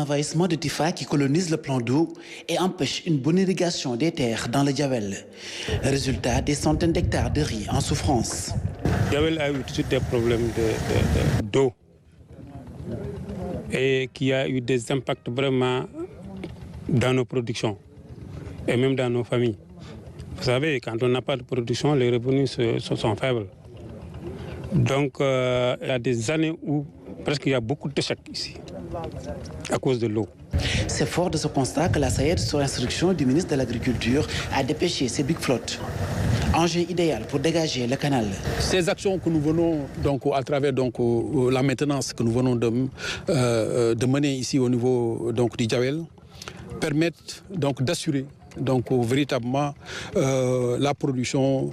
envahissement de Tifa qui colonise le plan d'eau et empêche une bonne irrigation des terres dans le Diawel. Résultat, des centaines d'hectares de riz en souffrance. Diawel a eu tout de suite des problèmes d'eau et qui a eu des impacts vraiment dans nos productions et même dans nos familles. Vous savez, quand on n'a pas de production, les revenus sont faibles. Donc, il y a des années où presque il y a beaucoup d'échecs ici, à cause de l'eau. C'est fort de ce constat que la SAED, sur instruction du ministre de l'Agriculture, a dépêché ses big flottes. Enjeu idéal pour dégager le canal. Ces actions que nous venons, à travers la maintenance que nous venons de mener ici au niveau du Diawel, permettent d'assurer véritablement la production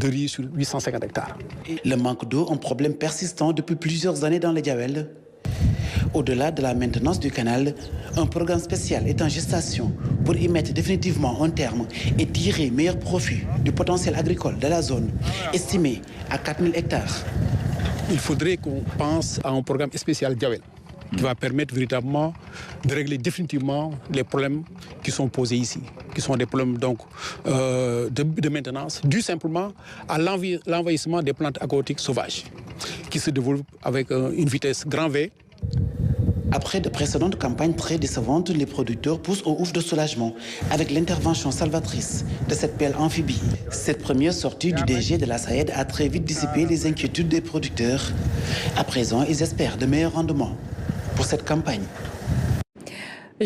de riz sur 850 hectares. Le manque d'eau, un problème persistant depuis plusieurs années dans le Diawel. Au-delà de la maintenance du canal, un programme spécial est en gestation pour y mettre définitivement un terme et tirer meilleur profit du potentiel agricole de la zone, estimé à 4000 hectares. Il faudrait qu'on pense à un programme spécial Diawel qui va permettre véritablement de régler définitivement les problèmes qui sont posés ici, qui sont des problèmes de maintenance, dus simplement à l'envahissement des plantes aquatiques sauvages, qui se développent avec une vitesse grand V. Après de précédentes campagnes très décevantes, les producteurs poussent au ouf de soulagement avec l'intervention salvatrice de cette pelle amphibie. Cette première sortie du DG de la SAED a très vite dissipé les inquiétudes des producteurs. À présent, ils espèrent de meilleurs rendements pour cette campagne.